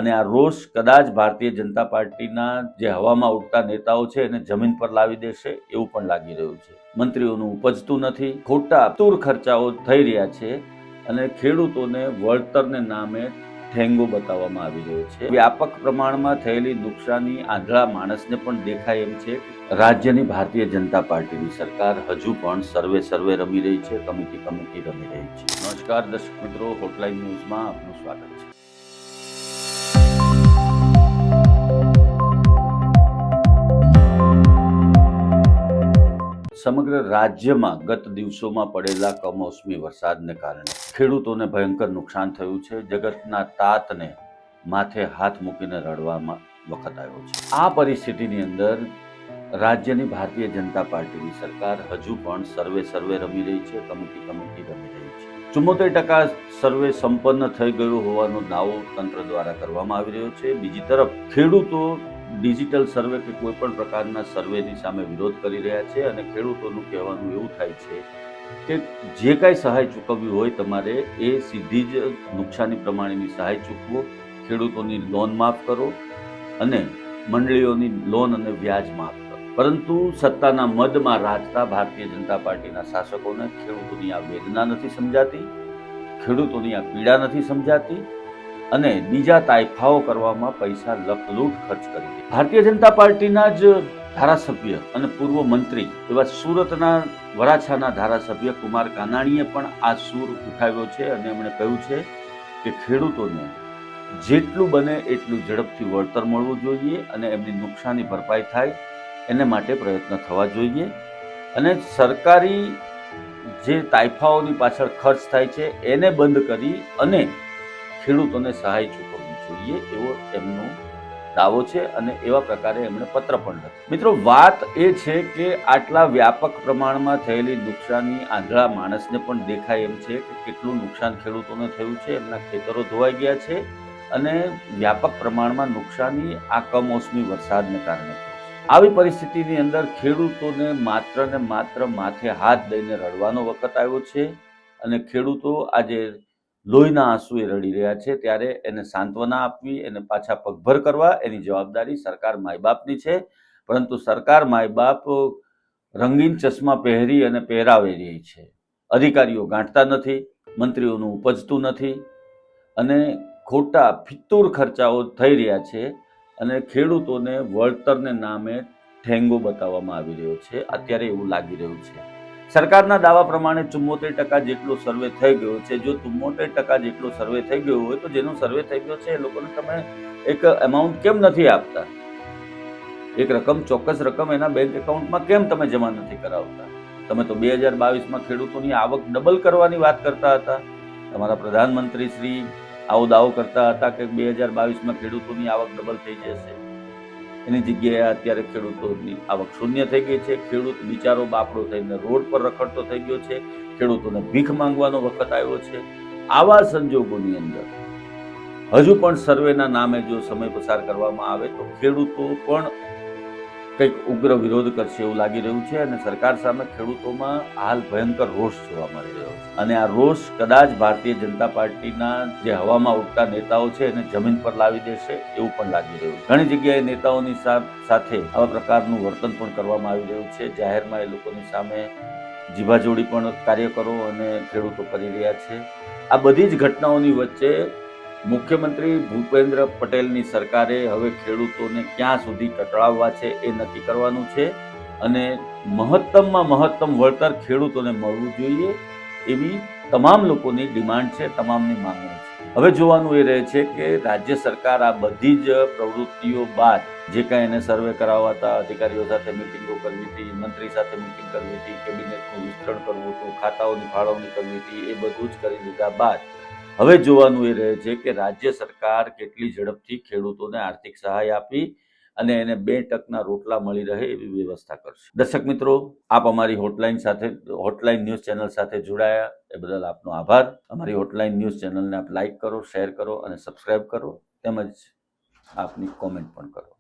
અને આ રોષ કદાચ ભારતીય જનતા પાર્ટીના જે હવામાં ઉડતા નેતાઓ છે એને જમીન પર લાવી દેશે એવું પણ લાગી રહ્યું છે. મંત્રીઓનું ઉપજતું નથી, ખોટા અતુર ખર્ચાઓ થઈ રહ્યા છે અને ખેડૂતોને વળતરને નામે ઠેંગો બતાવવામાં આવી રહ્યો છે. વ્યાપક પ્રમાણમાં થયેલી નુકસાની આંધળા માણસને પણ દેખાય એમ છે. રાજ્યની ભારતીય જનતા પાર્ટીની સરકાર હજુ પણ સર્વે રમી રહી છે, કમિટી રમી રહી છે. નમસ્કાર દર્શક મિત્રો, હોટલાઇન ન્યૂઝમાં આપનું સ્વાગત છે. સમગ્ર રાજ્યમાં ગત દિવસોમાં પડેલા કમોસમી વરસાદને કારણે ખેડૂતોને ભયંકર નુકસાન થયું છે. જગતના તાતને માથે હાથ મૂકીને રડવામાં વખત આવ્યો છે. આ પરિસ્થિતિની અંદર રાજ્યની ભારતીય જનતા પાર્ટીની સરકાર હજુ પણ સર્વે રમી રહી છે, કમિટી રમી રહી છે. 74% સર્વે સંપન્ન થઈ ગયું હોવાનો દાવો તંત્ર દ્વારા કરવામાં આવી રહ્યો છે. બીજી તરફ ખેડૂતો ડિજિટલ સર્વે કે કોઈ પણ પ્રકારના સર્વેની સામે વિરોધ કરી રહ્યા છે અને ખેડૂતોનું કહેવાનું એવું થાય છે કે જે કાંઈ સહાય ચૂકવવી હોય તમારે એ સીધી જ નુકસાની પ્રમાણેની સહાય ચૂકવો, ખેડૂતોની લોન માફ કરો અને મંડળીઓની લોન અને વ્યાજ માફ કરો. પરંતુ સત્તાના મદમાં રાજતા ભારતીય જનતા પાર્ટીના શાસકોને ખેડૂતોની આ વેદના નથી સમજાતી, ખેડૂતોની આ પીડા નથી સમજાતી અને બીજા તાઇફાઓ કરવામાં પૈસા લખલૂટ ખર્ચ કરી દે. ભારતીય જનતા પાર્ટીના જ ધારાસભ્ય અને પૂર્વ મંત્રી એવા સુરતના વરાછાના ધારાસભ્ય કુમાર કાનાણીએ પણ આ સૂર ઉઠાવ્યો છે અને એમણે કહ્યું છે કે ખેડૂતોને જેટલું બને એટલું ઝડપથી વળતર મળવું જોઈએ અને એમની નુકસાની ભરપાઈ થાય એને માટે પ્રયત્ન થવા જોઈએ અને સરકારી જે તાઇફાઓની પાછળ ખર્ચ થાય છે એને બંધ કરી અને ખેડૂતોને સહાય ચૂકવવી જોઈએ એવો એમનો દાવો છે અને એવા પ્રકારે એમણે પત્ર પણ લખ્યો. મિત્રો, વાત એ છે કે આટલા વ્યાપક પ્રમાણમાં થયેલી નુકસાની આંધળા માણસને પણ દેખાય એમ છે કે કેટલું નુકસાન ખેડૂતોને થયું છે, એમના ખેતરો ધોવાઈ ગયા છે અને વ્યાપક પ્રમાણમાં નુકસાની આ કમોસમી વરસાદને કારણે થઈ છે. આવી પરિસ્થિતિની અંદર ખેડૂતોને માત્ર ને માત્ર માથે હાથ દઈને રડવાનો વખત આવ્યો છે અને ખેડૂતો આજે લોહીના આંસુએ રડી રહ્યા છે ત્યારે એને સાંત્વના આપવી, એને પાછા પગભર કરવા એની જવાબદારી સરકાર માય બાપની છે. પરંતુ સરકાર માય બાપ રંગીન ચશ્મા પહેરી અને પહેરાવી રહી છે. અધિકારીઓ ગાંઠતા નથી, મંત્રીઓનું ઉપજતું નથી અને ખોટા ફિત્તુર ખર્ચાઓ થઈ રહ્યા છે અને ખેડૂતોને વળતરને નામે ઠેંગો બતાવવામાં આવી રહ્યો છે. અત્યારે એવું લાગી રહ્યું છે. સરકારના દાવા પ્રમાણે 74% જેટલો સર્વે થઈ ગયો છે. જો 74% જેટલો સર્વે થઈ ગયો હોય તો જેનો સર્વે થઈ ગયો છે એ લોકોને તમે એક અમાઉન્ટ કેમ નથી આપતા? એક રકમ, ચોક્કસ રકમ એના બેંક એકાઉન્ટમાં કેમ તમે જમા નથી કરાવતા? તમે તો 2022માં ખેડૂતોની આવક ડબલ કરવાની વાત કરતા હતા. તમારા પ્રધાનમંત્રી શ્રી આવો દાવો કરતા હતા કે 2022માં ખેડૂતોની આવક ડબલ થઈ જશે. એની જગ્યાએ અત્યારે ખેડૂતોની આવક શૂન્ય થઈ ગઈ છે. ખેડૂત બિચારો બાપડો થઈને રોડ પર રખડતો થઈ ગયો છે. ખેડૂતોને ભીખ માંગવાનો વખત આવ્યો છે. આવા સંજોગોની અંદર હજુ પણ સર્વેના નામે જો સમય પસાર કરવામાં આવે તો ખેડૂતો પણ કંઈક ઉગ્ર વિરોધ કરશે એવું લાગી રહ્યું છે અને સરકાર સામે ખેડૂતોમાં હાલ ભયંકર રોષ જોવા મળી રહ્યો છે અને આ રોષ કદાચ ભારતીય જનતા પાર્ટીના જે હવામાં ઉડતા નેતાઓ છે એને જમીન પર લાવી દેશે એવું પણ લાગી રહ્યું છે. ઘણી જગ્યાએ નેતાઓની સાથે આવા પ્રકારનું વર્તન પણ કરવામાં આવી રહ્યું છે. જાહેરમાં એ લોકોની સામે જીભાજોડી પણ કાર્યકરો અને ખેડૂતો કરી રહ્યા છે. આ બધી જ ઘટનાઓની વચ્ચે મુખ્યમંત્રી ભૂપેન્દ્ર પટેલની સરકારે હવે ખેડૂતોને ક્યાં સુધી ટટળાવવા છે એ નક્કી કરવાનું છે અને મહત્તમમાં મહત્તમ વળતર ખેડૂતોને મળવું જોઈએ એવી તમામ લોકોની ડિમાન્ડ છે, તમામની માંગણી છે. હવે જોવાનું એ રહે છે કે રાજ્ય સરકાર આ બધી જ પ્રવૃત્તિઓ બાદ જે કાંઈ એને સર્વે કરાવવા હતા, અધિકારીઓ સાથે મિટિંગો કરવી હતી, મંત્રી સાથે મિટિંગ કરવી હતી, કેબિનેટનું વિસ્તરણ કરવું હતું, ખાતાઓની ફાળવણી કરવી હતી, એ બધું જ કરી લીધા બાદ હવે જોવાનું એ રહે છે કે રાજ્ય સરકાર કેટલી ઝડપથી ખેડૂતોને આર્થિક સહાય આપી અને એને 2 ટકના રોટલા મળી રહે એવી વ્યવસ્થા કરશે. દર્શક મિત્રો, આપ અમારી હોટલાઇન ન્યૂઝ ચેનલ સાથે જોડાયા એ બદલ આપનો આભાર. અમારી હોટલાઇન ન્યૂઝ ચેનલને આપ લાઇક કરો, શેર કરો અને સબસ્ક્રાઇબ કરો તેમજ આપની કોમેન્ટ પણ કરો.